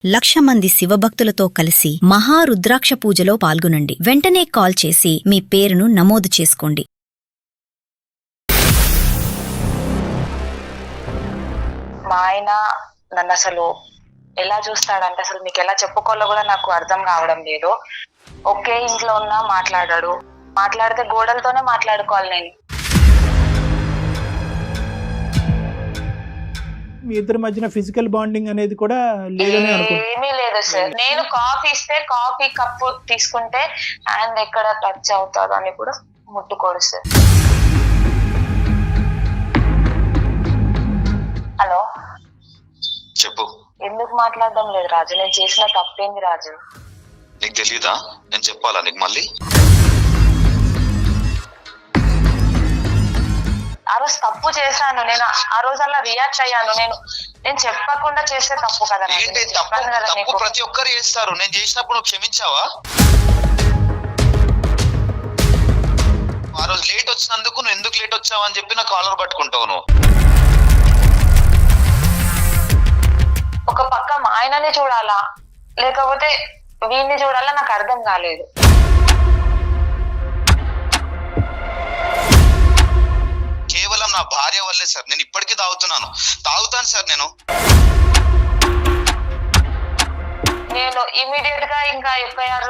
1,00,000 మంది శివభక్తులతో కలిసి మహారుద్రాక్ష పూజలో పాల్గొనండి. వెంటనే కాల్ చేసి మీ పేరును నమోదు చేసుకోండి. మా ఆయన నన్ను అసలు ఎలా చూస్తాడంటే అసలు మీకు ఎలా చెప్పుకోవాలో కూడా నాకు అర్థం కావడం లేదు. ఒకే ఇంట్లో ఉన్నా మాట్లాడాడు, మాట్లాడితే గోడలతోనే మాట్లాడుకోవాలి. నేను మీ ఇద్దరి మధ్యన ఫిజికల్ బాండింగ్ అనేది కూడా లేదని అనుకుంటా. ఏమీ లేదు సార్. నేను కాఫీ ఇస్తే కాఫీ కప్పు తీసుకుంటే హ్యాండ్ ఎక్కడ టచ్ అవుతాడు అని కూడా ముట్టుకోడు సార్. హలో చెప్పు. ఎందుకు మాట్లాడడం లేదు రాజు? నేను చేసిన తప్పేంది రాజు? నీకు తెలీదా? నేను చెప్పాలా నీకు మళ్ళీ? ఆ రోజు తప్పు చేశాను నేను. ఆ రోజు అలా రియాక్ట్ అయ్యాను. నేను చెప్పకుండా చేస్తే తప్పు కదా. ఏంటి తప్పు? ప్రతి ఒక్కరు చేస్తారు. నేను చేసినప్పుడు నువ్వు క్షమించావా? ఆ రోజు లేట్ వచ్చినందుకు నువ్వు ఎందుకు లేట్ వచ్చావు అని చెప్పి నా కాలర్ పట్టుకుంటావు నువ్వు. ఒక పక్క మా ఆయనని చూడాలా లేకపోతే వీడిని చూడాలా నాకు అర్థం కాలేదు. కేవలం నా భార్య వల్లే సార్. నేను ఇప్పటికీ తాగుతాను సార్. నేను ఇమీడియట్ గా ఇంకా ఎఫ్ఐఆర్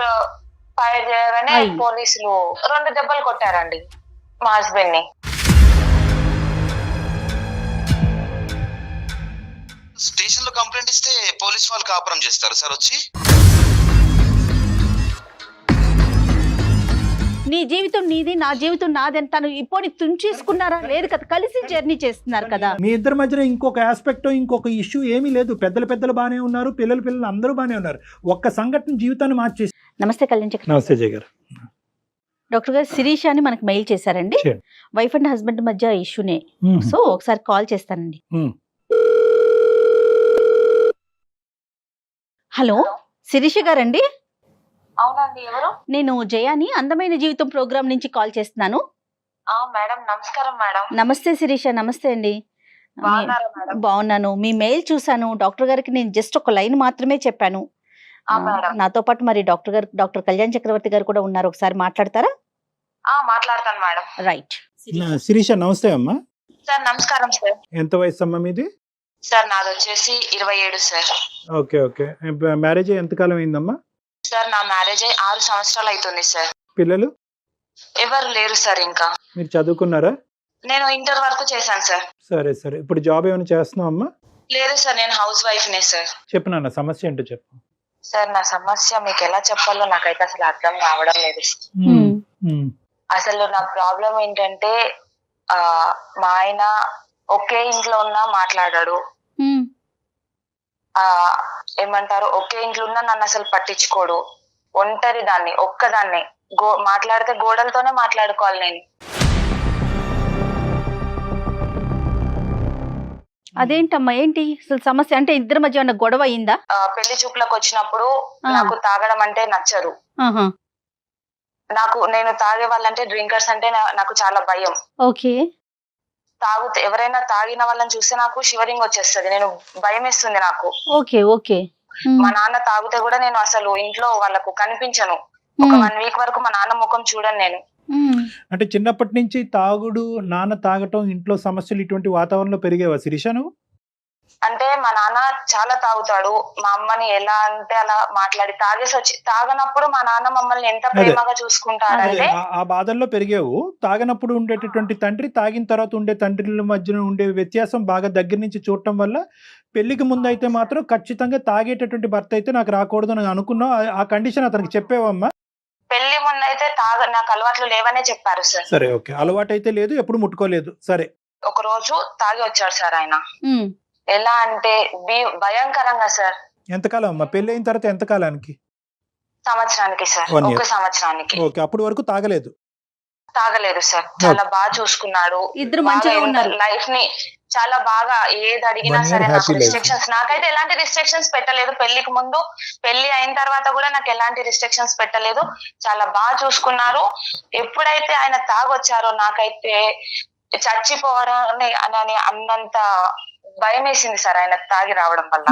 ఫైల్ చేయగానే పోలీసులు 2 దెబ్బలు కొట్టారండి మా హస్బెండ్ ని. స్టేషన్ లో కంప్లైంట్ ఇస్తే పోలీస్ వాళ్ళు కాపురం చేస్తారు సార్ వచ్చి. నీ జీవితం నీది, నా జీవితం నాది. తను ఇప్పుడు తుంచేసుకున్నారా? లేదు కదా, కలిసి జర్నీ చేస్తున్నారు కదా. మీ ఇద్దరి మధ్యన ఇంకొక ఆస్పెక్ట్, ఇంకొక ఇష్యూ ఏమీ లేదు. పెద్దలు బానే ఉన్నారు, పిల్లలు అందరూ బానే ఉన్నారు. ఒక్క సంఘటన జీవితాన్ని మార్చేసి. నమస్తే కళ్యాణ్ చక్ర. నమస్తే జయ గారు. డాక్టర్ గారు శిరీష అని మనకు మెయిల్ చేశారండి. వైఫ్ అండ్ హస్బెండ్ మధ్య ఇష్యూనే. సో ఒకసారి కాల్ చేస్తానండి. హలో శిరీష గారండి? అవునండి. ఎవరు? నేను జయాని అందమైన జీవితం ప్రోగ్రామ్ నుంచి కాల్ చేస్తున్నాను. మేడం నమస్కారం. మేడం నమస్తే శిరీష. నమస్తే అండి. బాగున్నాను. మీ మెయిల్ చూసాను. డాక్టర్ గారికి నేను జస్ట్ ఒక లైన్ మాత్రమే చెప్పాను. నాతో పాటు మరి డాక్టర్ కళ్యాణ్ చక్రవర్తి గారు కూడా ఉన్నారు. ఒకసారి మాట్లాడతారా? మాట్లాడతాను మేడం. రైట్. శిరీష నమస్తే అమ్మా. సార్ నమస్కారం సార్. ఎంత వయసు అమ్మా మీది? సార్ నాది వచ్చేసి 27 సార్. ఓకే. మ్యారేజ్ ఎంతకాలం అయిందమ్మా? సార్ నా మ్యారేజ్ 6 సంవత్సరాలు అవుతుంది సార్. పిల్లలు? ఎవరు లేరు సార్. ఇంకా మీరు చదువుకున్నారా? నేను ఇంటర్ వరకు చేశాను సార్. సరే. ఇప్పుడు జాబ్ ఏమైనా చేస్తున్నావు అమ్మా? లేదు సార్, నేను హౌస్ వైఫ్ నే సార్. చెప్పు నాన్న, సమస్య ఏంటో చెప్పు. సార్ నా సమస్య మీకు ఎలా చెప్పాలో నాకైతే అసలు అర్థం కావడం లేదు. అసలు నా ప్రాబ్లం ఏంటంటే మా ఆయన ఒకే ఇంట్లో ఉన్నా మాట్లాడాడు. ఏమంటారు, ఒకే ఇంట్లో ఉన్నా నన్ను అసలు పట్టించుకోడు. ఒంటరి దాన్ని, ఒక్కదాన్ని. మాట్లాడితే గోడలతోనే మాట్లాడుకోవాలి నేను. అదేంటమ్మా, ఏంటి అసలు సమస్య? అంటే ఇద్దరి మధ్య ఉన్న గొడవ అయిందా? పెళ్లి చూపులకు వచ్చినప్పుడు నాకు తాగడం అంటే నచ్చరు. నేను తాగే వాళ్ళంటే, డ్రింకర్స్ అంటే నాకు చాలా భయం. ఓకే. ఎవరైనా తాగిన వాళ్ళని చూస్తే నాకు షివరింగ్ వచ్చేస్తుంది. నేను భయం వేస్తుంది నాకు. ఓకే. మా నాన్న తాగితే కూడా నేను అసలు ఇంట్లో వాళ్ళకు కనిపించను. ఒక 1 వీక్ వరకు మా నాన్న ముఖం చూడను నేను. అంటే చిన్నప్పటి నుంచి తాగుడు, నాన్న తాగటం, ఇంట్లో సమస్యలు ఇటువంటి వాతావరణంలో పెరిగేవా శిరీష నువ్వు? అంటే మా నాన్న చాలా తాగుతాడు. మా అమ్మని ఎలా అంటే అలా మాట్లాడి తాగనప్పుడు మా నాన్న మమ్మల్ని ఎంత ప్రేమగా చూసుకుంటాడంటే. ఆ బాధల్లో పెరిగావు. తాగనప్పుడు ఉండేటటువంటి తండ్రి, తాగిన తర్వాత ఉండే తండ్రిల మధ్యన ఉండే వ్యత్యాసం బాగా దగ్గర నుంచి చూడటం వల్ల పెళ్లికి ముందు అయితే మాత్రం ఖచ్చితంగా తాగేటటువంటి భర్త అయితే నాకు రాకూడదు అని అనుకున్నావు. ఆ కండిషన్ అతనికి చెప్పేవమ్మా? పెళ్లి ముందు అయితే నాకు అలవాట్లు లేవనే చెప్పారు సార్. సరే, ఓకే. అలవాటు అయితే లేదు, ఎప్పుడు ముట్టుకోలేదు. సరే. ఒక రోజు తాగి వచ్చాడు సార్ ఆయన. ఎలా అంటే భయంకరంగా సార్. ఎంతకాలం అమ్మా పెళ్లి అయిన తర్వాత? ఎంతకాలానికి? సంవత్సరానికి సార్. 1 సంవత్సరానికి. ఓకే. అప్పటి వరకు తాగలేదు సార్. చాలా బాగా చూసుకున్నాడు. ఇద్దరు మంచిగా ఉన్నారు. లైఫ్ ని చాలా బాగా ఏది అడిగినా సరే నాకు రిస్ట్రిక్షన్స్, నాకైతే ఎలాంటి రిస్ట్రిక్షన్స్ పెట్టలేదు. పెళ్లికి ముందు, పెళ్లి అయిన తర్వాత కూడా నాకు ఎలాంటి రిస్ట్రిక్షన్స్ పెట్టలేదు. చాలా బాగా చూసుకున్నారు. ఎప్పుడైతే ఆయన తాగొచ్చారో నాకైతే చచ్చిపోవడం అని అన్నంత భయం వేసింది సార్ ఆయన తాగి రావడం వల్ల.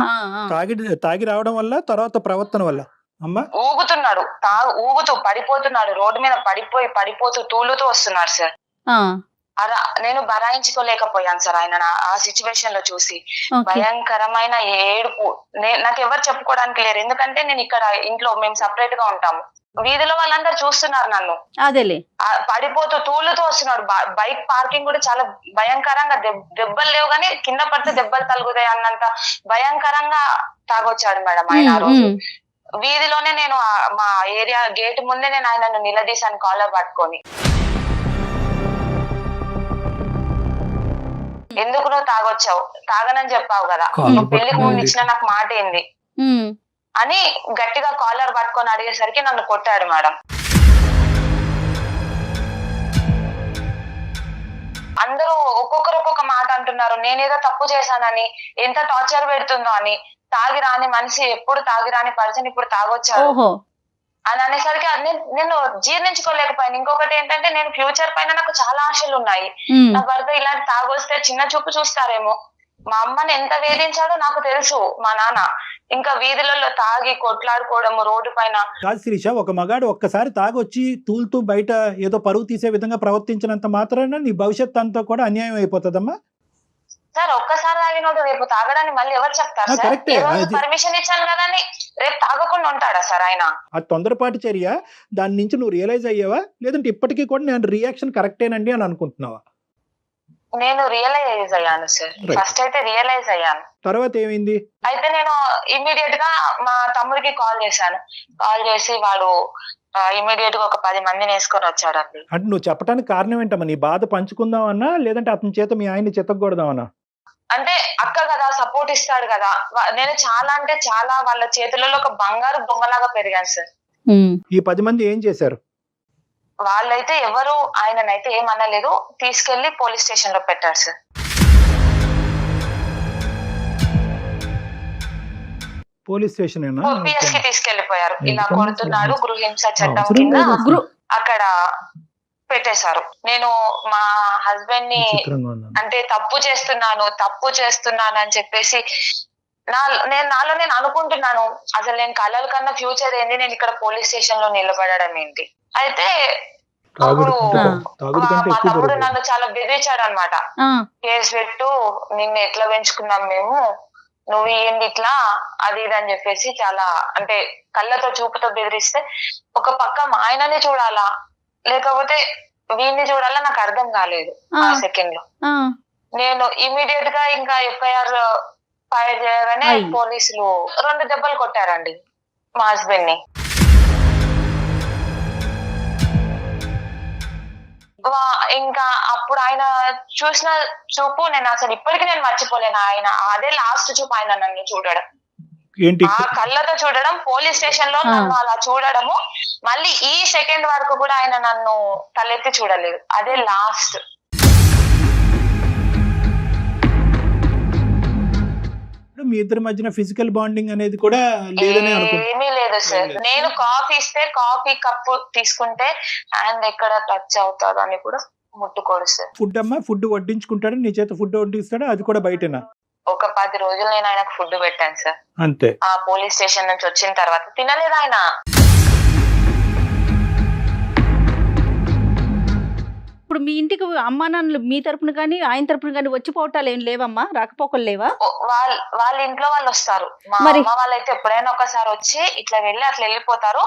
తాగి రావడం వల్ల తర్వాత ప్రవర్తన వల్ల అమ్మా ఊగుతున్నాడు, ఊగుతూ పడిపోతున్నాడు, రోడ్డు మీద పడిపోతూ తూలుతూ వస్తున్నాడు సార్. అలా నేను భరాయించుకోలేకపోయాను సార్ ఆయన ఆ సిచ్యువేషన్ లో చూసి. భయంకరమైన ఏడుపు. నాకు ఎవరు చెప్పుకోవడానికి లేరు, ఎందుకంటే నేను ఇక్కడ ఇంట్లో మేము సపరేట్ గా ఉంటాము. వీధిలో వాళ్ళందరూ చూస్తున్నారు నన్ను. అదేలే పడిపోతూ తూలుతూ వస్తున్నాడు. బైక్ పార్కింగ్ కూడా చాలా భయంకరంగా, దెబ్బలు లేవు కానీ కింద పడితే దెబ్బలు తగులుతాయి అన్నంత భయంకరంగా తాగొచ్చాడు మేడం ఆయన ఆ రోజు. వీధిలోనే నేను మా ఏరియా గేట్ ముందే నేను ఆయనను నిలదీశాను కాలర్ పట్టుకొని. ఎందుకు నువ్వు తాగొచ్చావు, తాగనని చెప్పావు కదా, నువ్వు పెళ్లికి ముందు ఇచ్చిన నాకు మాట ఏంది అని గట్టిగా కాలర్ పట్టుకొని అడిగేసరికి నన్ను కొట్టాడు మేడం. అందరూ ఒక్కొక్కరు ఒక్కొక్క మాట అంటున్నారు, నేనేదో తప్పు చేశానని, ఎంత టార్చర్ పెడుతుందో అని. తాగి రాని మనిషి, ఎప్పుడు తాగి రాని పర్సన్ ఇప్పుడు తాగొచ్చాడు అని అనేసరికి నేను జీర్ణించుకోలేకపోయాను. ఇంకొకటి ఏంటంటే నేను ఫ్యూచర్ పైన నాకు చాలా ఆశలు ఉన్నాయి. నా భర్త ఇలాంటి తాగొస్తే చిన్న చూపు చూస్తారేమో. మా అమ్మని ఎంత వేధించాడో నాకు తెలుసు మా నాన్న. ఇంకా వీధులలో తాగి కొట్లాడుకోవడము రోడ్డు పైన. కాదు శిరీష, ఒక మగాడు ఒక్కసారి తాగొచ్చి తూలుతూ బయట ఏదో పరువు తీసే విధంగా ప్రవర్తించినంత మాత్రాన నీ భవిష్యత్ అంతా కూడా అన్యాయం అయిపోతుందమ్మా. సార్ ఒక్కసారి తాగినోడు రేపు తాగడానికి మళ్ళీ ఎవరు చెప్తారు సార్? పర్మిషన్ ఇచ్చాను కదా అని రేపు తాగకుండా ఉంటాడా సార్ ఆయన? ఆ తొందరపాటు చర్య, దాని నుంచి నువ్వు రియలైజ్ అయ్యావా, లేదంటే ఇప్పటికీ కూడా నేను రియాక్షన్ కరెక్టేనండి అని అనుకుంటున్నావా? నేను రియలైజ్ అయ్యాను సార్. ఫస్ట్ అయితే రియలైజ్ అయ్యాను. తర్వాత ఏమైంది? అయితే నేను ఇమ్మీడియట్ గా మా తమ్ముడికి కాల్ చేశాను. కాల్ చేసి వాడు ఇమ్మీడియట్ గా ఒక 10 మందిని వేసుకొని వచ్చాడు. అంటే నువ్వు చెప్పడానికి కారణం ఏంటమ్మా? నీ బాధ పంచుకుందామన్నా, లేదంటే అతని చేత మీ ఆయన్ని చెత్తకూడదామన్నా? అంటే అక్క కదా, సపోర్ట్ ఇస్తాడు కదా. నేను చాలా అంటే చాలా వాళ్ళ చేతులలో ఒక బంగారు బొమ్మలాగా పెరిగాను సార్. ఈ 10 మంది ఏం చేశారు? వాళ్ళైతే ఎవరు ఆయననైతే ఏమనలేదు, తీసుకెళ్లి పోలీస్ స్టేషన్ లో పెట్టారు సార్. పోలీస్ స్టేషన్ పిఎస్ కి తీసుకెళ్లిపోయారు. ఇలా కొడుతున్నాడు, గృహహింస చట్టం కింద అక్కడ పెట్టేశారు. నేను మా హస్బెండ్ ని అంటే తప్పు చేస్తున్నాను అని చెప్పేసి నాలో నేను అనుకుంటున్నాను, అసలు నేను కలల కన్నా ఫ్యూచర్ ఏంది, నేను ఇక్కడ పోలీస్ స్టేషన్ లో నిలబడడం ఏంటి. అయితే అప్పుడు మా తమ్ముడు నన్ను చాలా బెదిరించాడు అనమాట. కేసు పెట్టు, నిన్ను ఎట్లా పెంచుకున్నాం మేము, నువ్వు ఏంది ఇట్లా అది ఇది అని చెప్పేసి చాలా అంటే కళ్ళతో చూపుతో బెదిరిస్తే, ఒక పక్క మా ఆయనని చూడాలా లేకపోతే వీడిని చూడాలా నాకు అర్థం కాలేదు ఆ సెకండ్ లో. నేను ఇమీడియట్ గా ఇంకా ఎఫ్ఐఆర్ ఫైర్ చేయగానే పోలీసులు 2 దెబ్బలు కొట్టారండి మా హస్బెండ్ ని. ఇంకా అప్పుడు ఆయన చూసిన చూపు నేను అసలు ఇప్పటికీ నేను మర్చిపోలేను. ఆయన అదే లాస్ట్ చూపు ఆయన నన్ను చూడడం, ఆ కళ్ళతో చూడడం, పోలీస్ స్టేషన్ లో నన్ను అలా చూడడము. మళ్ళీ ఈ సెకండ్ వరకు కూడా ఆయన నన్ను తలెత్తి చూడలేదు. అదే లాస్ట్. మీ ఇద్దరి మధ్యన ఫిజికల్ బాండింగ్ అనేది కూడా లేదని ఏమీ లేదు సార్. నేను కాఫీ ఇస్తే కాఫీ కప్పు తీసుకుంటే హ్యాండ్ ఎక్కడ టచ్ అవుతాడు అని కూడా ముట్టుకోడు సార్. ఫుడ్ అమ్మా, ఫుడ్ వడ్డించుకుంటాడు, నీ చేత ఫుడ్ వడ్డిస్తాడు, అది కూడా బయటనా? ఒక 10 రోజులు నేను ఆయనకు ఫుడ్ పెట్టాను సార్. అంతే. ఆ పోలీస్ స్టేషన్ నుంచి వచ్చిన తర్వాత తినలేదు ఆయన. ఇప్పుడు మీ ఇంటికి అమ్మా నాన్నలు మీ తరపున కానీ ఆయన తరపున కానీ వచ్చిపోవటాలు ఏం లేవమ్మా? రాకపోకలు లేవా? వాళ్ళ ఇంట్లో వాళ్ళు వస్తారు. మా అమ్మ వాళ్ళైతే ఎప్పుడైనా ఒకసారి వచ్చి ఇట్లా వెళ్ళి అట్లా వెళ్ళిపోతారు.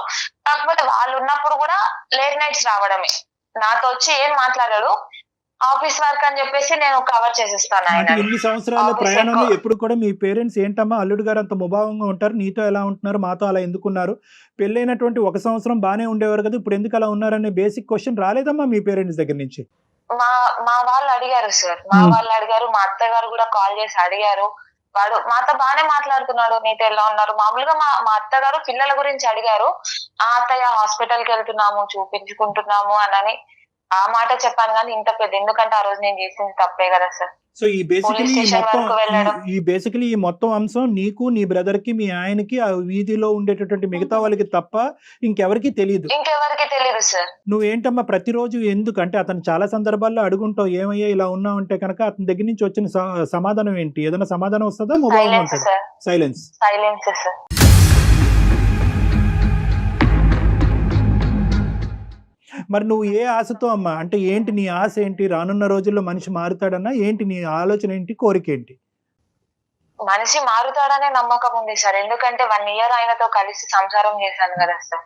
కాకపోతే వాళ్ళు ఉన్నప్పుడు కూడా లేట్ నైట్స్ రావడమే. నాతో వచ్చి ఏం మాట్లాడాడు, ఆఫీస్ వర్క్ అని చెప్పేసి నేను కవర్ చేసేస్తాను. ఆయన ఎన్ని సంవత్సరాల ప్రయాణంలో ఎప్పుడు కూడా మీ పేరెంట్స్ ఏంటమ్మా అల్లుడు గారు అంత ముభావంగా ఉంటారు, నీతో ఎలా ఉంటున్నారు, మాతో అలా ఎందుకున్నారు, పెళ్ళైనటువంటి 1 సంవత్సరం బానే ఉండేవారు కదా, ఇప్పుడు ఎందుకు అలా ఉన్నారనే బేసిక్ క్వశ్చన్ రాలేదమ్మా మీ పేరెంట్స్ దగ్గర నుంచి? మా వాళ్ళు అడిగారు సార్, మా వాళ్ళు అడిగారు, మా అత్తగారు కూడా కాల్ చేసి అడిగారు. వాడు మాతో బానే మాట్లాడుతున్నాడు, నీతో ఎలా ఉన్నారు. మామూలుగా మా అత్తగారు పిల్లల గురించి అడిగారు. ఆ అత్తయ్య హాస్పిటల్ కి వెళ్తున్నాము, చూపించుకుంటున్నాము అని ఆ మాట చెప్పాను. కానీ ఇంత పెద్ద, ఎందుకంటే ఆ రోజు నేను చేసింది తప్పే కదా సార్. సో ఈ బేసికలీ Police station వరకు వెళ్ళడం. ఈ మొత్తం అంశం నీకు, నీ బ్రదర్ కి, మీ ఆయనకి, ఆ వీధిలో ఉండేటటువంటి మిగతా వాళ్ళకి తప్ప ఇంకెవరికి తెలియదు. ఇంకెవరికి తెలియదు సార్. నువ్వేంటమ్మా ప్రతిరోజు ఎందుకంటే అతను చాలా సందర్భాల్లో అడుగుంటావు, ఏమయ్యా ఇలా ఉన్నావు అంటే కనుక అతని దగ్గర నుంచి వచ్చిన సమాధానం ఏంటి? ఏదైనా సమాధానం వస్తుందా? మొబైల్ సైలెన్స్ ఉంటుంది. సార్. సైలెన్స్. Silence sir. మరి నువ్వు ఏ ఆశతో అమ్మా, అంటే ఏంటి నీ ఆశ ఏంటి? రానున్న రోజుల్లో మనిషి మారుతాడన్నా ఏంటి నీ ఆలోచన ఏంటి, కోరిక ఏంటి? మనిషి మారుతాడనే నమ్మకం ఉంది సార్. ఎందుకంటే 1 year ఆయనతో కలిసి సంసారం చేశాను కదా సార్.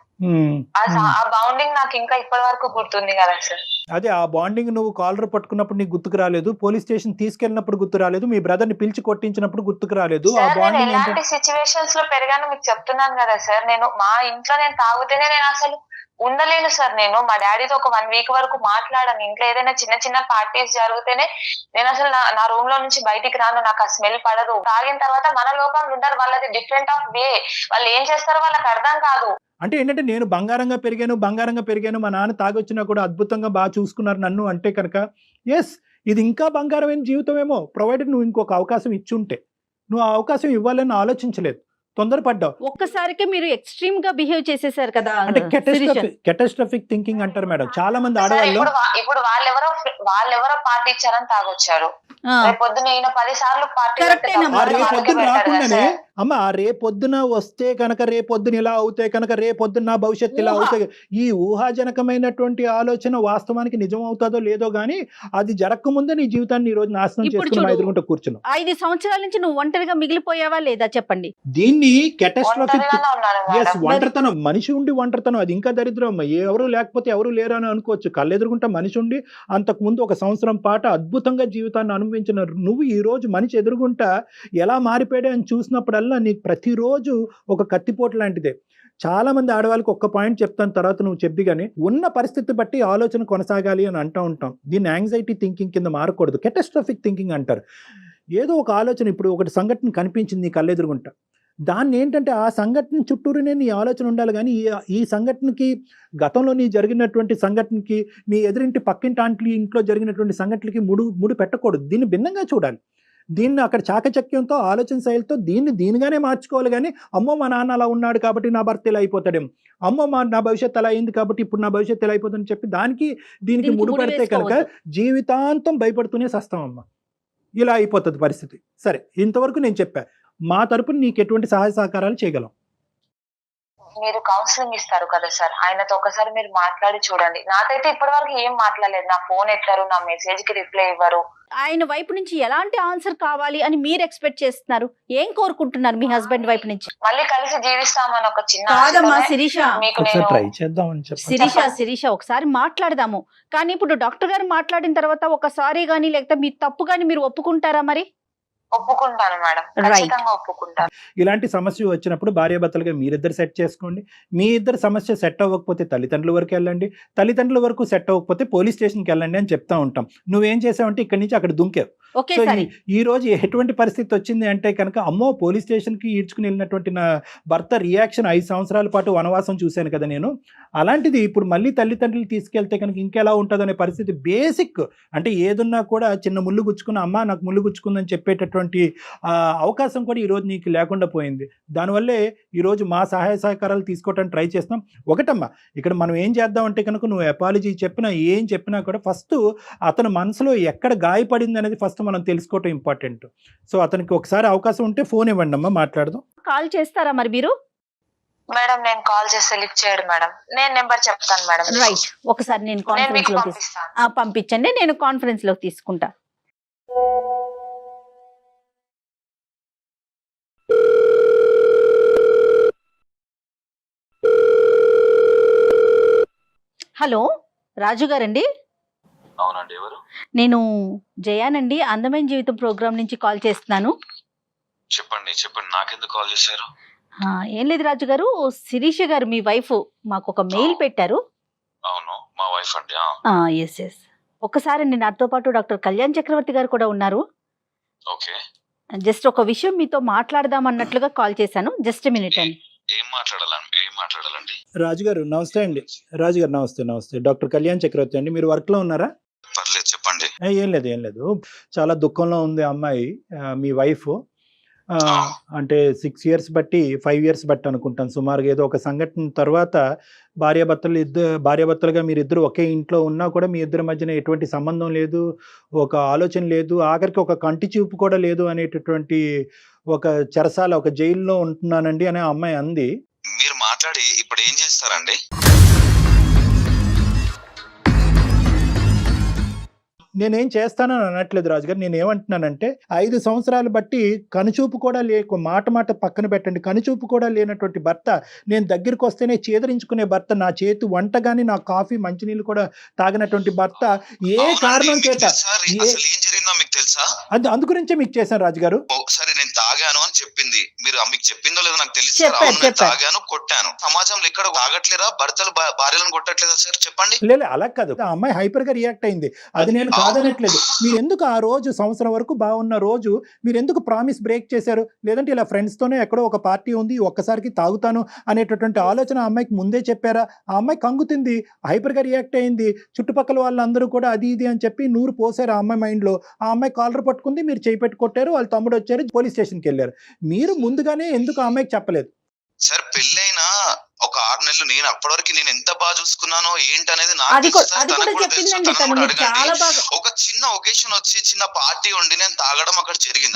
ఆ బౌండింగ్ నాకు ఇంకా ఇప్పటి వరకు గుర్తుంది కదా సార్. అదే ఆ బాండింగ్ నువ్వు కాలర్ పట్టుకున్నప్పుడు నీకు గుర్తుకు రాలేదు, పోలీస్ స్టేషన్ తీసుకెళ్ళినప్పుడు గుర్తు రాలేదు, మీ బ్రదర్ ని పిలిచి కొట్టించినప్పుడు గుర్తుకు రాలేదు. ఆ సార్ నేను బాండింగ్ ఎలాంటి సిచ్యువేషన్స్ లో పెరిగానో మీకు చెప్తున్నాను కదా సార్. నేను మా ఇంట్లో నేను తాగుతేనే నేను అసలు ఉండలేను సార్. నేను మా డాడీతో ఒక 1 week వరకు మాట్లాడాను. ఇంట్లో ఏదైనా చిన్న చిన్న పార్టీస్ జరిగితేనే నేను అసలు నా రూమ్ లో నుంచి బయటికి రాను. నాకు ఆ స్మెల్ పడదు. తాగిన తర్వాత మన లోకంలో ఉంటారు, వాళ్ళది డిఫరెంట్ ఆఫ్ వే. వాళ్ళు ఏం చేస్తారో వాళ్ళకి అర్థం కాదు. అంటే ఏంటంటే నేను బంగారంగా పెరిగాను, మా నాన్న తాగొచ్చినా కూడా అద్భుతంగా బాగా చూసుకున్నారు నన్ను అంటే కనుక ఎస్, ఇది ఇంకా బంగారమైన జీవితం ఏమో. ప్రొవైడెడ్ నువ్వు ఇంకొక అవకాశం ఇచ్చుంటే. నువ్వు ఆ అవకాశం ఇవ్వాలని ఆలోచించలేదు, తొందరపడ్డావు. ఒక్కసారికే మీరు ఎక్స్ట్రీమ్ గా బిహేవ్ చేసేసారు కదా. అంటే కెటాస్ట్రఫిక్ థింకింగ్ అంటారు మేడం చాలా మంది సార్, ఆడవాళ్ళు. ఇప్పుడు వాళ్ళెవరో పార్టీ ఇచ్చారని తాగొచ్చారు. పొద్దున ఈయన 10 సార్లు పార్టీ ఆ రేపొద్దున రాకుండానే అమ్మ, ఆ రేపొద్దున వస్తే కనుక, రేపొద్దున ఇలా అవుతే కనుక, రేపొద్దున నా భవిష్యత్తు ఇలా అవుతాయి, ఈ ఊహాజనకమైనటువంటి ఆలోచన వాస్తవానికి నిజం అవుతుందో లేదో గానీ అది జరగకముందే నీ జీవితాన్ని ఈ రోజు నాశనం చేసుకుని ఎదుర్కొంటూ కూర్చున్నావు. 5 సంవత్సరాల నుంచి నువ్వు ఒంటరిగా మిగిలిపోయావా లేదా చెప్పండి. దీన్ని కెటాస్ట్రఫిక్ ఒంటరితనం, మనిషి ఉండి ఒంటరితనం, అది ఇంకా దరిద్రం. ఎవరు లేకపోతే ఎవరు లేరు అని అనుకోవచ్చు. కళ్ళెదురుకుంటా మనిషి ఉండి అంతకు ముందు 1 సంవత్సరం పాటు అద్భుతంగా జీవితాన్ని అనుభవించిన నువ్వు ఈ రోజు మనిషి ఎదురుగుంటా ఎలా మారిపోయాడు అని చూసినప్పుడల్లా నీకు ప్రతిరోజు ఒక కత్తిపోటు లాంటిదే. చాలా మంది ఆడవాళ్ళకి ఒక్క పాయింట్ చెప్తాను, తర్వాత నువ్వు చెప్పి కానీ, ఉన్న పరిస్థితి బట్టి ఆలోచన కొనసాగాలి అని అంటూ ఉంటాం. దీన్ని యాంగ్జైటీ థింకింగ్ కింద మారకూడదు, కెటాస్ట్రఫిక్ థింకింగ్ అంటారు. ఏదో ఒక ఆలోచన, ఇప్పుడు ఒకటి సంఘటన కనిపించింది నీ కళ్ళెదురుగుంటా, దాన్ని ఏంటంటే ఆ సంఘటన చుట్టూరునే నీ ఆలోచన ఉండాలి. కానీ ఈ సంఘటనకి, గతంలో నీ జరిగినటువంటి సంఘటనకి, మీ ఎదురింటి పక్కింటి ఆంటీ ఇంట్లో జరిగినటువంటి సంఘటనలకి ముడి పెట్టకూడదు. దీన్ని భిన్నంగా చూడాలి. దీన్ని అక్కడ చాకచక్యంతో, ఆలోచన శైలితో దీనిగానే మార్చుకోవాలి. కానీ అమ్మో మా నాన్న అలా ఉన్నాడు కాబట్టి నా భర్త ఇలా అయిపోతాడేమో, అమ్మో నా భవిష్యత్తు అలా అయింది కాబట్టి ఇప్పుడు నా భవిష్యత్తు ఎలా అయిపోతుందని చెప్పి దీనికి ముడిపడితే కనుక జీవితాంతం భయపడుతూనే సస్తామమ్మ. ఇలా అయిపోతుంది పరిస్థితి. సరే, ఇంతవరకు నేను చెప్పా. మా తరపున నీకు ఎటువంటి సహాయ సహకారాలు చేయగలం? మీరు కౌన్సిలింగ్ ఇస్తారు కదా సార్, ఆయనతో ఒకసారి మీరు మాట్లాడి చూడండి. నాకైతే ఇప్పటి వరకు ఏం మాట్లాడలేదు. నా ఫోన్ ఎత్తారు, నా మెసేజ్ కి రిప్లై ఇవ్వరు. ఆయన వైపు నుంచి ఎలాంటి ఆన్సర్ కావాలి అని మీరు ఎక్స్పెక్ట్ చేస్తున్నారు? ఏం కోరుకుంటున్నారు మీ హస్బెండ్ వైపు నుంచి? మళ్ళీ కలిసి జీవిస్తామని ఒక చిన్న కాదమ్మా శిరీష, మీకు ట్రై చేద్దామని శిరీష ఒకసారి మాట్లాడదాము. కానీ ఇప్పుడు డాక్టర్ గారు మాట్లాడిన తర్వాత ఒక సారీ గానీ లేకపోతే మీ తప్పు గానీ మీరు ఒప్పుకుంటారా? మరి ఒప్పుకుంటాను మేడం, ఖచ్చితంగా ఒప్పుకుంటాను. ఇలాంటి సమస్య వచ్చినప్పుడు భార్యాభర్తలుగా మీరిద్దరు సెట్ చేసుకోండి. మీ ఇద్దరు సమస్య సెట్ అవ్వకపోతే తల్లిదండ్రుల వరకు వెళ్ళండి, తల్లిదండ్రుల వరకు సెట్ అవ్వకపోతే పోలీస్ స్టేషన్కి వెళ్ళండి అని చెప్తా ఉంటాం. నువ్వేం చేసావంటే ఇక్కడి నుంచి అక్కడ దుంకావు. సో ఈ రోజు ఎటువంటి పరిస్థితి వచ్చింది అంటే కనుక, అమ్మో పోలీస్ స్టేషన్కి ఈడ్చుకుని వెళ్ళినటువంటి నా భర్త రియాక్షన్ 5 సంవత్సరాల పాటు వనవాసం చూశాను కదా నేను. అలాంటిది ఇప్పుడు మళ్ళీ తల్లిదండ్రులు తీసుకెళ్తే కనుక ఇంకెలా ఉంటుంది అనే పరిస్థితి. బేసిక్ అంటే ఏదున్నా కూడా చిన్న ముళ్ళు గుచ్చుకున్న, అమ్మ నాకు ముళ్ళు గుచ్చుకుందని చెప్పేటటువంటి అవకాశం కూడా ఈరోజు నీకు లేకుండా పోయింది. దానివల్లే ఈరోజు మా సహాయ సహకారాలు తీసుకోవడానికి ట్రై చేస్తున్నాం. ఒకటమ్మా, ఇక్కడ మనం ఏం చేద్దామంటే కనుక, నువ్వు అపాలజీ చెప్పినా ఏం చెప్పినా కూడా ఫస్ట్ అతని మనసులో ఎక్కడ గాయపడింది అనేది ఫస్ట్ మనం తెలుసుకోవటం ఇంపార్టెంట్. సో అతనికి ఒకసారి అవకాశం ఉంటే ఫోన్ ఇవ్వండి అమ్మా, మాట్లాడదాం. కాల్ చేస్తారా మరి మీరు? మేడం నేను కాల్ చేస్తే లిఫ్ట్ చేయడు మేడం. నేను నెంబర్ చెప్తాను మేడం. రైట్, ఒకసారి నేను కాన్ఫరెన్స్ లో పంపించండి, నేను కాన్ఫరెన్స్ లో తీసుకుంటా. హలో, రాజు గారండి? అవునండి, ఎవరు? నేను జయానండి, అందమైన జీవితం ప్రోగ్రామ్ నుంచి కాల్ చేస్తున్నాను. చెప్పండి. నాకెందుకు కాల్ చేశారు? ఏం లేదు రాజు గారు, శిరీష గారు మీ వైఫ్ మాకు ఒక మెయిల్ పెట్టారు. అవును, మా వైఫ్ అండి. Yes yes. ఒక్కసారి నాతో పాటు డాక్టర్ కళ్యాణ్ చక్రవర్తి గారు కూడా ఉన్నారు. ఓకే. జస్ట్ ఒక విషయం మీతో మాట్లాడదాం అన్నట్లుగా కాల్ చేశాను. జస్ట్ మినిట్ అండి. ఏం మాట్లాడాలండి? రాజుగారు నమస్తే అండి. రాజుగారు నమస్తే. డాక్టర్ కళ్యాణ్ చక్రవర్తి అండి. మీరు వర్క్ లో ఉన్నారా? పర్లేదు చెప్పండి. ఏం లేదు చాలా దుఃఖంలో ఉంది ఆ అమ్మాయి, మీ వైఫ్. అంటే 6 years బట్టి 5 years బట్టి అనుకుంటాను సుమారుగా, ఏదో ఒక సంఘటన తర్వాత భార్యాభర్తలుగా మీరిద్దరు ఒకే ఇంట్లో ఉన్నా కూడా మీ ఇద్దరి మధ్యన ఎటువంటి సంబంధం లేదు, ఒక ఆలోచన లేదు, ఆఖరికి ఒక కంటి చూపు కూడా లేదు అనేటటువంటి ఒక చెరసాల, ఒక జైల్లో ఉంటున్నానండి అని ఆ అమ్మాయి అంది. మీరు మాట్లాడి ఇప్పుడు ఏం చేస్తారండి? నేనేం చేస్తానని అనట్లేదు రాజుగారు, నేను ఏమంటున్నానంటే 5 సంవత్సరాలు బట్టి కనుచూపు కూడా మాట పక్కన పెట్టండి, కనుచూపు కూడా లేనటువంటి భర్త, నేను దగ్గరికి వస్తేనే చేదరించుకునే భర్త, నా చేతి వంట గాని నా కాఫీ మంచినీళ్ళు కూడా తాగినటువంటి భర్త ఏ కారణం చేత ఏం జరిగిందో మీకు తెలుసా? అందు గురించే మీకు చేశాను రాజుగారు. సరే నేను తాగాను అని చెప్పింది, మీరు మీకు చెప్పిందో లేదో నాకు తెలియదు. తాగాను, కొట్టాను. సమాజంలో ఇక్కడ తాగట్లేదా? భర్తలు భార్యలను కొట్టట్లేదా సార్? చెప్పండి. లేదు అలా కాదు, ఆ అమ్మాయి హైపర్ గా రియాక్ట్ అయింది, అది నేను కాదనట్లేదు. మీరు ఎందుకు ఆ రోజు సంవత్సరం వరకు బాగున్న రోజు మీరు ఎందుకు ప్రామిస్ బ్రేక్ చేశారు? లేదంటే ఇలా ఫ్రెండ్స్ తోనే ఎక్కడో ఒక పార్టీ ఉంది ఒక్కసారికి తాగుతాను అనేటటువంటి ఆలోచన ఆ అమ్మాయికి ముందే చెప్పారా? ఆ అమ్మాయి కంగుతుంది, హైపర్ గా రియాక్ట్ అయింది, చుట్టుపక్కల వాళ్ళందరూ కూడా అది ఇది అని చెప్పి నూరు పోసారు ఆ అమ్మాయి మైండ్ లో. ఆ అమ్మాయి కాలర్ పట్టుకుంది, మీరు చేయి పెట్టి కొట్టారు, వాళ్ళ తమ్ముడు వచ్చారు, పోలీస్ స్టేషన్కి వెళ్ళారు. మీరు ముందుగానే ఎందుకు ఆ అమ్మాయికి చెప్పలేదు? సార్ పెళ్ళైనా ఒక 6 నెలలు నేను అప్పటివరకు నేను ఎంత బాగా చూసుకున్నాను ఏంటనేది ఒక చిన్న ఒకేషన్ వచ్చి చిన్న పార్టీ ఉండి నేను తాగడం అక్కడ జరిగింది.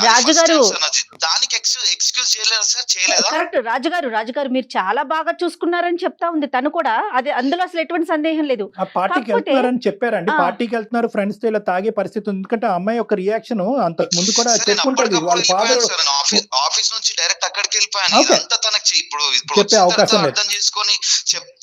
దానికి ఎక్స్క్యూజ్ చేయలేదు సార్? చేయలేదా? కరెక్ట్ రాజుగారు మీరు చాలా బాగా చూసుకున్నారని చెప్తా ఉంది తను కూడా, అది అందులో అసలు ఎటువంటి సందేహం లేదు. ఆ పార్టీకి వెళ్తున్నారని చెప్పారండి, పార్టీకి వెళ్తున్నారు ఫ్రెండ్స్ తో, ఇలా తాగే పరిస్థితి ఉంది. ఎందుకంటే ఆ అమ్మాయి ఒక రియాక్షన్ అంతకు ముందు కూడా చెప్పుకుంటుంది, వాళ్ళ ఫాదర్ ఆఫీస్ నుంచి డైరెక్ట్ అక్కడికి వెళ్ళిపోయాను. ఇదంతా తనకి ఇప్పుడు అర్థం చేసుకొని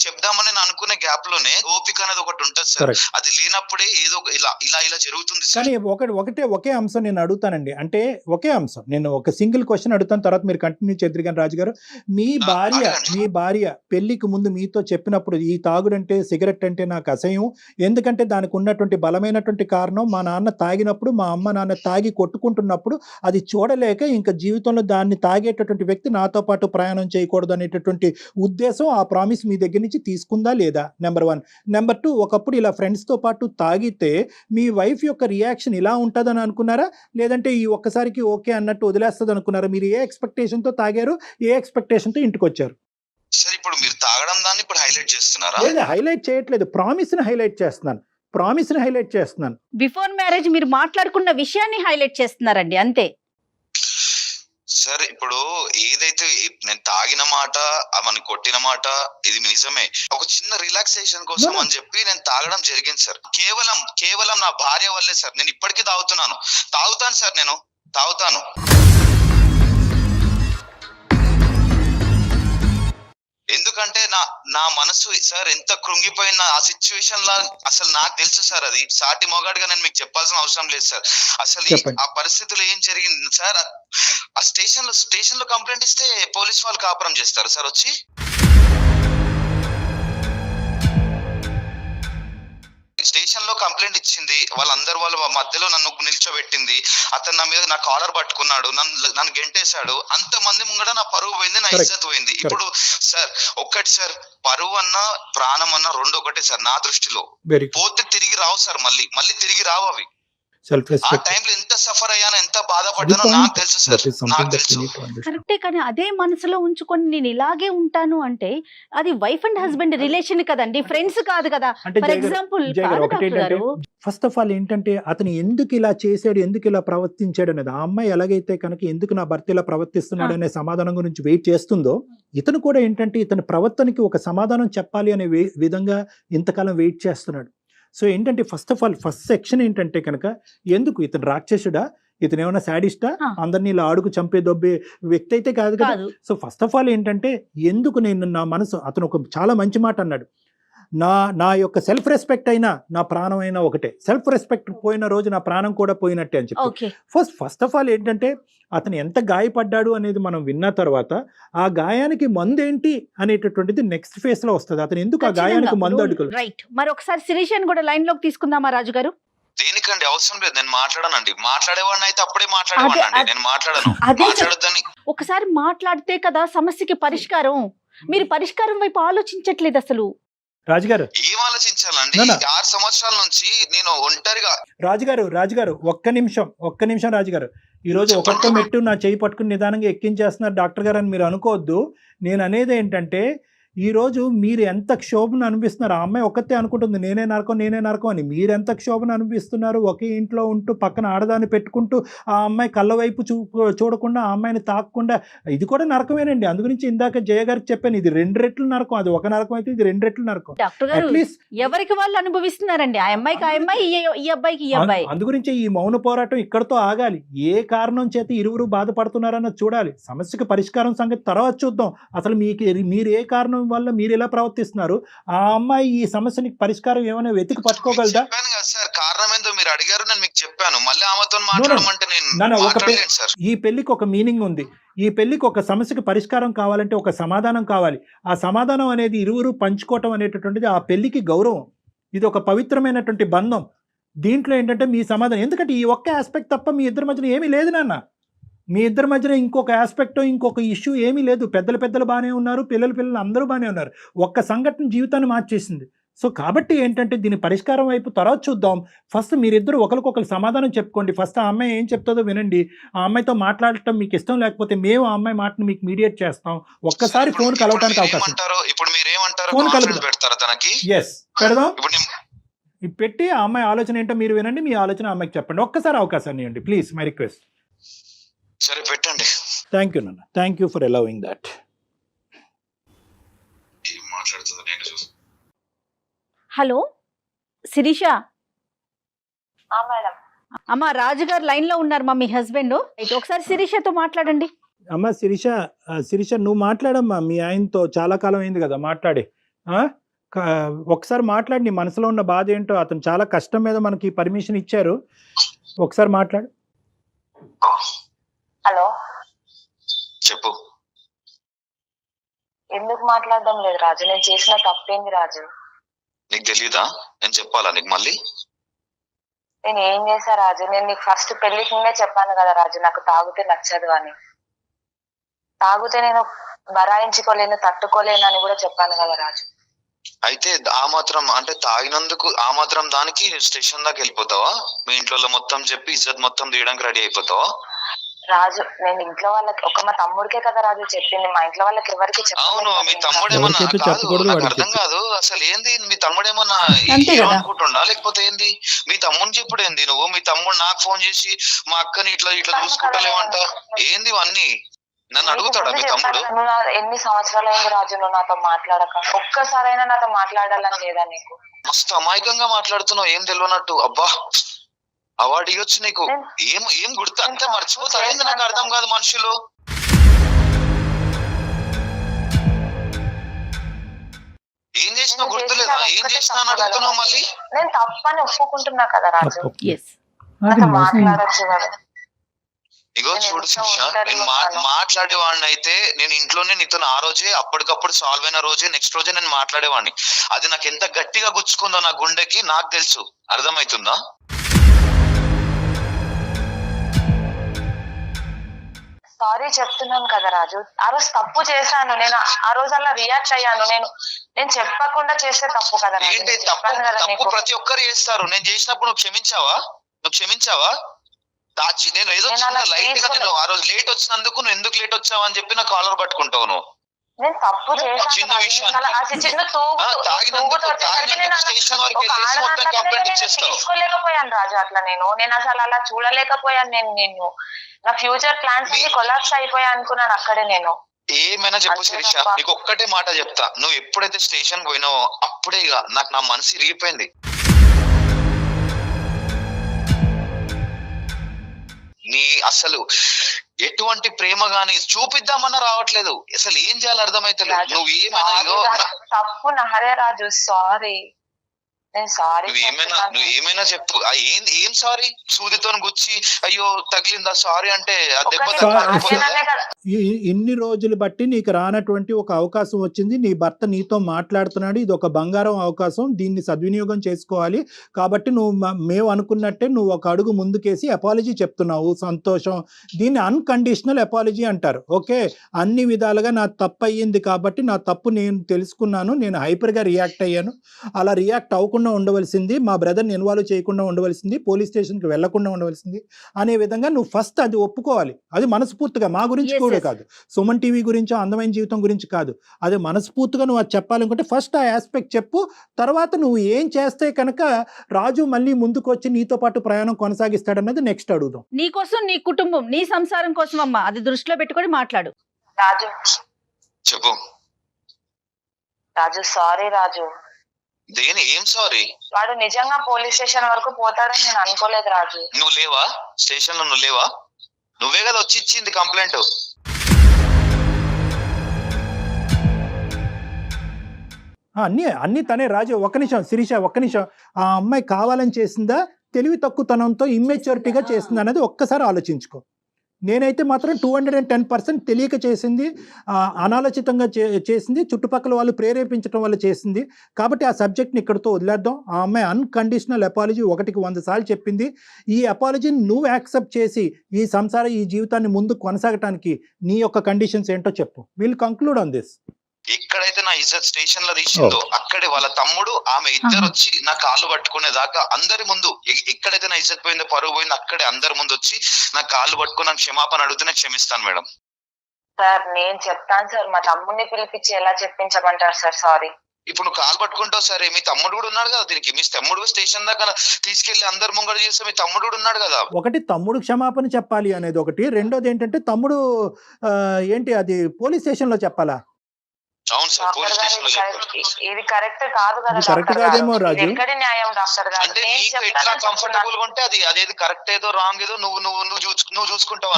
చెప్దామని అనుకునే గ్యాప్ లోనే ఓపిక అనేది ఒకటి ఉంటుంది సార్, అది లేనప్పుడే ఏదో ఇలా జరుగుతుంది. కానీ ఒకే అంశం నేను అడుగుతానండి, అంటే ఒకే అంశం, నేను ఒక సింగిల్ క్వశ్చన్ అడుగుతాను, తర్వాత మీరు కంటిన్యూ చేద్దరు. కానీ రాజు గారు, మీ భార్య పెళ్లికి ముందు మీతో చెప్పినప్పుడు ఈ తాగుడంటే సిగరెట్ అంటే నాకు అసహ్యం, ఎందుకంటే దానికి ఉన్నటువంటి బలమైనటువంటి కారణం మా నాన్న తాగినప్పుడు, మా అమ్మ నాన్న తాగి కొట్టుకుంటున్నప్పుడు అది చూడలేక ఇంకా జీవితంలో దాన్ని తాగేటటువంటి వ్యక్తి నాతో పాటు ప్రయాణం చేయకూడదు అనేటటువంటి ఉద్దేశం, ఆ ప్రామిస్ మీ దగ్గర నుంచి తీసుకుందా లేదా? నెంబర్ 1. నెంబర్ 2, ఒకప్పుడు ఇలా ఫ్రెండ్స్ తో పాటు తాగితే మీ వైఫ్ యొక్క రియాక్షన్ ఇలా ఉంటుందని అనుకున్నారా, లేదంటే ఈ ఒక్కసారికి ఓకే అన్నట్టు వదిలేస్తుంది అనుకున్నారా? మీరు ఏ ఎక్స్పెక్టేషన్ తో తాగారు, ఏ ఎక్స్పెక్టేషన్ తో ఇంటికి వచ్చారు? సార్ ఇప్పుడు మీరు తాగడం దాన్ని ఇప్పుడు హైలైట్ చేస్తున్నారా? లేదు హైలైట్ చేయట్లేదు, ప్రామిస్ ని హైలైట్ చేస్తున్నాను. బిఫోర్ మ్యారేజ్ మీరు మాట్లాడుకున్న విషయాన్ని హైలైట్ చేస్తున్నారండి, అంతే. సార్ ఇప్పుడు ఏదైతే నేను తాగిన మాట, అవన్నీ కొట్టిన మాట ఇది నిజమే. ఒక చిన్న రిలాక్సేషన్ కోసం అని చెప్పి నేను తాగడం జరిగింది సార్. కేవలం నా భార్య వల్లే సార్. నేను ఇప్పటికీ తాగుతాను సార్, నేను తాగుతాను. ఎందుకంటే నా మనసు సార్ ఎంత కృంగిపోయిన ఆ సిచ్యువేషన్ లా అసలు నాకు తెలుసు సార్. అది సాటి మొగాడిగా నేను మీకు చెప్పాల్సిన అవసరం లేదు సార్. అసలు ఆ పరిస్థితుల్లో ఏం జరిగింది సార్? ఆ స్టేషన్ లో కంప్లైంట్ ఇస్తే పోలీస్ వాళ్ళు కాపురం చేస్తారు సార్ వచ్చి. స్టేషన్ లో కంప్లైంట్ ఇచ్చింది, వాళ్ళ మధ్యలో నన్ను నిల్చోబెట్టింది, అతను నా మీద నా కాలర్ పట్టుకున్నాడు, నన్ను గెంటేశాడు. అంతమంది ముంగడ నా పరువు పోయింది, నా ఇజ్జత్ పోయింది. ఇప్పుడు సార్ ఒక్కటి సార్, పరువు అన్నా ప్రాణం అన్నా రెండు ఒకటే సార్ నా దృష్టిలో. పోతే తిరిగి రావు సార్, మళ్ళీ తిరిగి రావు అవి. ఆ టైంలో ఎంత సఫర్ అయ్యానో, ఎంత బాధపడ్డానో నాకు తెలుసు సార్, నాకు తెలుసు. కరెక్టే, కానీ అదే మనసులో ఉంచుకొని నేను ఇలాగే ఉంటాను అంటే అది వైఫ్ అండ్ హస్బెండ్ రిలేషన్ కదండి, ఫ్రెండ్స్ కాదు కదా. For example first of all ఏంటంటే అతను ఎందుకు ఇలా చేశాడు, ఎందుకు ఇలా ప్రవర్తించాడు అనేది, ఆ అమ్మాయి ఎలాగైతే కనుక ఎందుకు నా భర్త ఇలా ప్రవర్తిస్తున్నాడు అనే సమాధానం గురించి వెయిట్ చేస్తుందో, ఇతను కూడా ఏంటంటే ఇతని ప్రవర్తనకి ఒక సమాధానం చెప్పాలి అనే విధంగా ఇంతకాలం వెయిట్ చేస్తున్నాడు. సో ఏంటంటే first of all first section ఏంటంటే కనుక, ఎందుకు ఇతను రాక్షసుడా, ఇతను ఏమైనా శాడిస్టా, అందరినీ ఇలా ఆడుకు చంపే దొబ్బే వ్యక్తి అయితే కాదు కదా. సో ఫస్ట్ ఆఫ్ ఆల్ ఏంటంటే ఎందుకు నా మనసు, అతను ఒక చాలా మంచి మాట అన్నాడు, నా యొక్క సెల్ఫ్ రెస్పెక్ట్ అయినా నా ప్రాణం అయినా ఒకటే, సెల్ఫ్ రెస్పెక్ట్ పోయిన రోజు నా ప్రాణం కూడా పోయినట్టే అని చెప్పి. ఫస్ట్ ఆఫ్ ఆల్ ఏంటంటే అతను ఎంత గాయపడ్డాడు అనేది మనం విన్న తర్వాత ఆ గాయానికి మందు ఏంటి అనేటటువంటిది నెక్స్ట్ ఫేజ్ లో వస్తుంది. అతను ఎందుకు ఆ గాయానికి మందు అడుగులు. రైట్, మరి ఒకసారి శిరీషని కూడా లైన్ లోకి తీసుకుందామా రాజు గారు? దేనికండి అవసరం లేదు, నేను మాట్లాడనండి. మాట్లాడేవాడిని అయితే అప్పుడే మాట్లాడేవాడిని, నేను మాట్లాడను. మాట్లాడొద్దని ఒకసారి మాట్లాడితే కదా సమస్యకి పరిష్కారం. మీరు పరిష్కారం వైపు ఆలోచించట్లేదు అసలు. రాజుగారు ఏం ఆలోచించాలండి? నాన్న. 6 సంవత్సరాల నుంచి నేను ఒంటరిగా రాజుగారు ఒక్క నిమిషం రాజుగారు. ఈ రోజు ఒక్కొక్క మెట్టు నా చేయి పట్టుకుని నిదానంగా ఎక్కించేస్తున్నారు డాక్టర్ గారు అని మీరు అనుకోవద్దు. నేను అనేది ఏంటంటే ఈ రోజు మీరు ఎంత క్షోభను అనిపిస్తున్నారు. ఆ అమ్మాయి ఒక్కతే అనుకుంటుంది నేనే నరకం అని. మీరు ఎంత క్షోభను అనిపిస్తున్నారు. ఒకే ఇంట్లో ఉంటూ పక్కన ఆడదాన్ని పెట్టుకుంటూ ఆ అమ్మాయి కళ్ళ వైపు చూడకుండా ఆ అమ్మాయిని తాకకుండా, ఇది కూడా నరకమేనండి. అందుగురించి ఇందాక జయ గారికి చెప్పాను, ఇది 2 రెట్లు నరకం. అది ఒక నరకం అయితే ఇది 2 రెట్లు నరకం. డాక్టర్ గారు అట్లీస్ట్ ఎవరికి వాళ్ళు అనుభవిస్తున్నారండి. ఆ అమ్మాయికి ఆ అమ్మాయి, ఈ అబ్బాయికి ఈ అబ్బాయి. అందుగురించి ఈ మౌన పోరాటం ఇక్కడతో ఆగాలి. ఏ కారణం చేత ఇరువురు బాధపడుతున్నారన్నది చూడాలి. సమస్యకు పరిష్కారం సంగతి తర్వాత చూద్దాం. అసలు మీరు ఏ కారణం వల్ల మీరు ఎలా ప్రవర్తిస్తున్నారు, ఆ అమ్మాయి ఈ సమస్యకి పరిష్కారం ఏమైనా వెతికి పట్టుకోగలదా? చెప్పాను కదా సార్, కారణం ఏందో మీరు అడిగారు, నేను మీకు చెప్పాను. మళ్ళీ ఆమెతో మాట్లాడమంటే నేను మాట్లాడలేను సార్. ఈ పెళ్లికి ఒక మీనింగ్ ఉంది. ఈ పెళ్లికి ఒక సమస్యకి పరిష్కారం కావాలంటే ఒక సమాధానం కావాలి. ఆ సమాధానం అనేది ఇరువురు పంచుకోవటం అనేటటువంటిది ఆ పెళ్లికి గౌరవం. ఇది ఒక పవిత్రమైనటువంటి బంధం. దీంట్లో ఏంటంటే మీ సమాధానం, ఎందుకంటే ఈ ఒక్క ఆస్పెక్ట్ తప్ప మీ ఇద్దరి మధ్యన ఏమీ లేదు నాన్న. మీ ఇద్దరి మధ్యన ఇంకొక ఆస్పెక్ట్, ఇంకొక ఇష్యూ ఏమీ లేదు. పెద్దలు బాగానే ఉన్నారు, పిల్లలు అందరూ బాగానే ఉన్నారు. ఒక్క సంఘటన జీవితాన్ని మార్చేసింది. సో కాబట్టి ఏంటంటే దీని పరిష్కారం వైపు తర్వాత చూద్దాం. ఫస్ట్ మీరిద్దరు ఒకరికొకరు సమాధానం చెప్పుకోండి. ఫస్ట్ ఆ అమ్మాయి ఏం చెప్తుందో వినండి. ఆ అమ్మాయితో మాట్లాడటం మీకు ఇష్టం లేకపోతే మేము ఆ అమ్మాయి మాటను మీకు మీడియేట్ చేస్తాం. ఒక్కసారి ఫోన్ కలవడానికి అవకాశం. ఇప్పుడు మీరేమంటారు? ఫోన్ కలుపుదాం. పెడతారా తనకి? ఎస్ పెడదాం. పెట్టి ఆ అమ్మాయి ఆలోచన ఏంటో మీరు వినండి, మీ ఆలోచన అమ్మాయికి చెప్పండి. ఒక్కసారి అవకాశాన్ని ఇవ్వండి ప్లీజ్, మై రిక్వెస్ట్. సరే పెట్టండి. థ్యాంక్ యూ నాన్న, thank you for allowing that. మాట్లాడుతుంది నేను చూసి. హలో శిరీష. మేడం. అమ్మ రాజుగారు లైన్ లో ఉన్నారు మా, మీ హస్బెండ్. ఒకసారి శిరీషతో మాట్లాడండి. అమ్మ శిరీష నువ్వు మాట్లాడమ్మా మీ ఆయనతో. చాలా కాలం అయింది కదా మాట్లాడి. ఒకసారి మాట్లాడి, నీ మనసులో ఉన్న బాధ ఏంటో. అతను చాలా కష్టం మీద మనకి పర్మిషన్ ఇచ్చారు. ఒకసారి మాట్లాడు. హలో చెప్పు. ఎందుకు మాట్లాడడం లేదు రాజు? నేను చేసిన తప్పేంది రాజు? నీకు తెలియదా? నేను చెప్పాలా నీకు మళ్ళీ? నేను ఏం చేశా రాజు? నేను నీకు ఫస్ట్ పెళ్లికి ముందే చెప్పాను కదా రాజు, నాకు తాగితే నచ్చదు అని. తాగితే నేను బరాయించుకోలేను, తట్టుకోలేను అని కూడా చెప్పాను కదా రాజు. అయితే ఆ మాత్రం అంటే తాగినందుకు ఆ మాత్రం దానికి స్టేషన్ దాకా వెళ్ళిపోతావా? మీ ఇంట్లో మొత్తం చెప్పి ఇజ్జత్ మొత్తం తీయడానికి రెడీ అయిపోతావా? రాజు నేను ఇంట్లో వాళ్ళకి మా తమ్ముడికే కదా రాజు చెప్పింది, మా ఇంట్లో వాళ్ళకి ఎవరికి చెప్పలేదు. అవును, మీ తమ్ముడేమన్నా అర్థం కాదు అసలు ఏంది? మీ తమ్ముడేమన్నా అనుకుంటుండా లేకపోతే ఏంది? మీ తమ్ముని చెప్పుడు ఏంది? నువ్వు మీ తమ్ముడు నాకు ఫోన్ చేసి మా అక్కని ఇట్లా చూసుకుంటలేమంట ఏంది ఇవన్నీ? నన్ను అడుగుతాడా మీ తమ్ముడు? ఎన్ని సంవత్సరాలు అయింది రాజు నువ్వు నాతో మాట్లాడక? ఒక్కసారైనా నాతో మాట్లాడాలని లేదా నీకు? మస్తు అమాయకంగా మాట్లాడుతున్నావు, ఏం తెలియనట్టు. అబ్బా అవార్డు ఇవ్వచ్చు నీకు. ఏం గుర్తు అంతే మర్చిపోతారేంది? నాకు అర్థం కాదు మనుషులు. ఏం చేసినా గుర్తులేదా? ఏం చేసినా అని అడుగుతున్నావు మళ్ళీ. నేను తప్పని ఒప్పుకుంటున్నా కదా రాజు, మాట్లాడచ్చు కదా. ఇగో చూడు శిక్ష, నేను మాట్లాడేవాడిని అయితే నేను ఇంట్లోనే నీతో ఆ రోజే అప్పటికప్పుడు సాల్వ్ అయిన రోజే నెక్స్ట్ రోజే నేను మాట్లాడేవాడిని. అది నాకు ఎంత గట్టిగా గుచ్చుకుందో నా గుండెకి నాకు తెలుసు. అర్థమవుతుందా? సారీ చెప్తున్నాను కదా రాజు, ఆ రోజు తప్పు చేశాను. నేను ఆ రోజు అలా రియాక్ట్ అయ్యాను. నేను చెప్పకుండా చేస్తే తప్పు కదా. ఏంటి తప్పు? ప్రతి ఒక్కరు చేస్తారు. నేను చేసినప్పుడు నువ్వు క్షమించావా? నేను ఏదో లైట్ గా నేను ఆ రోజు లేట్ వచ్చినందుకు నువ్వు ఎందుకు లేట్ వచ్చావు అని చెప్పి నా కాలర్ పట్టుకుంటావు నువ్వు. నేను తప్పు చేశాను. చిన్న విషయం స్టేషన్ వరకు వెళ్ళేసి మొత్తం కంప్లైంట్ ఇచ్చేస్తావు. తీసుకోలేకపోయాను రాజు అట్లా. నేను అసలు అలా చూడలేకపోయాను. నేను నా ఫ్యూచర్ ప్లాన్స్ అన్ని కొలాప్స్ అయిపోయా అనుకున్నాను అక్కడే. నేను ఏమైనా చెప్పు శిరీష, నీకు ఒక్కటే మాట చెప్తా. నువ్వు ఎప్పుడైతే స్టేషన్ పోయినావో అప్పుడే ఇక నాకు నా మనసు ఇరిగిపోయింది. నీ అసలు ఎటువంటి ప్రేమ గాని చూపిద్దామన్నా రావట్లేదు. అసలు ఏం చేయాలో అర్థమైతలేదు. నువ్వు ఏమైనా తప్పు నాదే రాజు, సారీ. నేను సారీ నువ్వు ఏమైనా చెప్పు. ఏం సారీ? సూదితో గుచ్చి అయ్యో తగిలిందా సారీ అంటే ఆ దెబ్బ తగ్గకపోతుందా? ఇన్ని రోజులు బట్టి నీకు రానటువంటి ఒక అవకాశం వచ్చింది. నీ భర్త నీతో మాట్లాడుతున్నాడు. ఇది ఒక బంగారం అవకాశం. దీన్ని సద్వినియోగం చేసుకోవాలి. కాబట్టి మేము అనుకున్నట్టే నువ్వు ఒక అడుగు ముందుకేసి అపాలజీ చెప్తున్నావు. సంతోషం. దీన్ని అన్కండిషనల్ అపాలజీ అంటారు. ఓకే, అన్ని విధాలుగా నా తప్పు అయ్యింది కాబట్టి నా తప్పు నేను తెలుసుకున్నాను. నేను హైపర్గా రియాక్ట్ అయ్యాను. అలా రియాక్ట్ అవ్వకుండా ఉండవలసింది, మా బ్రదర్ని ఇన్వాల్వ్ చేయకుండా ఉండవలసింది, పోలీస్ స్టేషన్కి వెళ్లకుండా ఉండవలసింది అనే విధంగా నువ్వు ఫస్ట్ అది ఒప్పుకోవాలి. అది మనస్ఫూర్తిగా, మా గురించి కూడా కాదు, సుమన్ టీవీ గురించి, అందమైన జీవితం గురించి కాదు, అది మనస్ఫూర్తిగా నువ్వు అది చెప్పాలనుకుంటే ఫస్ట్ ఆ ఆస్పెక్ట్ చెప్పు. తర్వాత నువ్వు ఏం చేస్తే కనుక రాజు మళ్ళీ ముందుకు వచ్చి నీతో పాటు ప్రయాణం కొనసాగిస్తాడన్నది నెక్స్ట్ అడుగుదాం. నీ కోసం, నీ కుటుంబం, నీ సంసారం కోసం అమ్మా, అది దృష్టిలో పెట్టుకొని మాట్లాడు. రాజు చెప్పు. రాజు సారీ రాజు. దేని ఏం సారీ? వాడు నిజంగా పోలీస్ స్టేషన్ వరకు పోతాడని నేను అనుకోలేదు రాజు. నువ్వు లేవా స్టేషన్ లో? నువ్వు లేవా? నువ్వే కదా వచ్చి ఇచ్చింది కంప్లైంట్. అన్ని తనే. రాజు ఒక్క నిమిషం, శిరీష ఒక్క నిమిషం. ఆ అమ్మాయి కావాలని చేసిందా, తెలివి తక్కువతనంతో ఇమ్మెచ్యూరిటీగా చేసిందా అనేది ఒక్కసారి ఆలోచించుకో. నేనైతే మాత్రం 210% తెలియక చేసింది, అనాలోచితంగా చేసింది, చుట్టుపక్కల వాళ్ళు ప్రేరేపించడం వల్ల చేసింది. కాబట్టి ఆ సబ్జెక్ట్ని ఇక్కడితో వదిలేద్దాం. ఆ అమ్మాయి అన్కండిషనల్ అపాలజీ 100 సార్లు చెప్పింది. ఈ అపాలజీని నువ్వు యాక్సెప్ట్ చేసి ఈ జీవితాన్ని ముందు కొనసాగటానికి నీ యొక్క కండిషన్స్ ఏంటో చెప్పు. Will conclude on this. ఎక్కడైతే నా ఇజ్జత్ స్టేషన్ లో తీసిందో అక్కడే వాళ్ళ తమ్ముడు ఆమె ఇద్దరు వచ్చి నా కాళ్ళు పట్టుకునే దాకా అందరి ముందు, ఎక్కడైతే నా ఇజ్జత్ పోయిందో, పరువు పోయిందో, అక్కడే అందరి ముందు వచ్చి నా కాళ్ళు పట్టుకుని నాకు క్షమాపణ అడిగితే నేను క్షమిస్తాను మేడం. సార్ నేను చెప్తాను సార్, మా తమ్ముడిని పిలిపించి ఎలా చెప్పించమంటారు సార్? సారీ. ఇప్పుడు నువ్వు కాలు పట్టుకుంటావు సరే, మీ తమ్ముడు కూడా ఉన్నాడు కదా దీనికి. మీ తమ్ముడు స్టేషన్ దాకా తీసుకెళ్లి అందరు ముంగడు చేస్తే మీ తమ్ముడు కూడా ఉన్నాడు కదా. ఒకటి తమ్ముడు క్షమాపణ చెప్పాలి అనేది ఒకటి. రెండోది ఏంటంటే తమ్ముడు ఏంటి అది పోలీస్ స్టేషన్ లో చెప్పాలా? అవును సార్, పోలీస్ స్టేషన్ లో చెప్పాలి. ఇది కరెక్ట్ కాదు కదా కరెక్ట్ కాదేమో రాజు. ఎక్కడి న్యాయం డాక్టర్ గారు? అంటే నీకు ఎట్లా కంఫర్టబుల్ గా ఉంటే అదేది కరెక్ట్ ఏదో రాంగ్ ఏదో నువ్వు చూసుకుంటావు.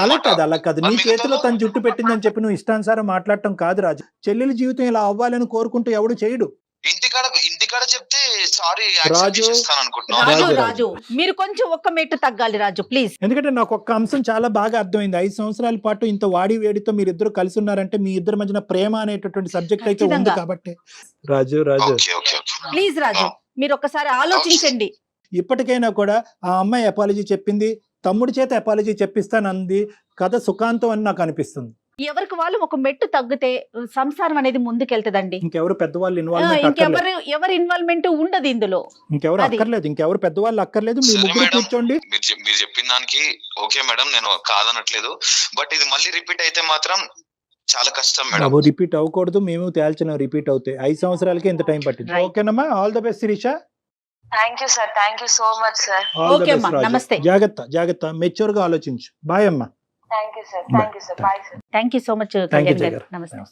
అలా కాదు నీ చేతిలో తను జుట్టు పెట్టిందని చెప్పి నువ్వు ఇష్టానుసారం మాట్లాడటం కాదు రాజు. చెల్లెలి జీవితం ఇలా అవ్వాలని కోరుకుంటూ ఎవడు చేయడు. ఇంటికాడ చెప్తే సారీ రాజు, రాజు మీరు కొంచెం ఒక్క మెట్టు తగ్గాలి రాజు ప్లీజ్. ఎందుకంటే నాకు ఒక్క అంశం చాలా బాగా అర్థమైంది. 5 సంవత్సరాల పాటు ఇంత వాడి వేడితో మీరు ఇద్దరు కలిసి ఉన్నారంటే మీ ఇద్దరి మధ్యన ప్రేమ అనేటటువంటి సబ్జెక్ట్ అయితే ఉంది కాబట్టి. రాజు ప్లీజ్ రాజు మీరు ఒక్కసారి ఆలోచించండి. ఇప్పటికైనా కూడా ఆ అమ్మాయి అపాలజీ చెప్పింది, తమ్ముడి చేత అపాలజీ చెప్పిస్తానంది. కథ సుఖాంతం అని నాకు అనిపిస్తుంది. ఎవరికి వాళ్ళు ఒక మెట్టు తగ్గితే సంసారం అనేది ముందుకెళ్తదండి. ఇంకెవరు పెద్దవాళ్ళు ఎవరి ఇన్వాల్వ్మెంట్ ఉండదు ఇందులో. ఇంకెవరు అక్కర్లేదు, ఇంకెవరు పెద్దవాళ్ళు అక్కర్లేదు. మీ ముగ్గురు కూర్చోండి. మీరు చెప్పిన దానికి ఓకే మేడం, నేను కాదనట్లేదు. బట్ ఇది మళ్ళీ రిపీట్ అయితే మాత్రం చాలా కష్టం మేడం. రిపీట్ అవ్వకూడదు. మేము తేల్చిన రిపీట్ అవుతాయి. 5 సంవత్సరాలకి ఎంత టైం పట్టింది. ఓకేనమ్మా, all the best Sirisha. Thank you sir, thank you so much sir. Okay అమ్మా, నమస్తే. జాగ్రత్త, మెచ్యూర్ గా ఆలోచించు. బాయ్ అమ్మా. Thank you sir, thank you sir, bye sir. Thank you so much Kalyan గారు. నమస్తే.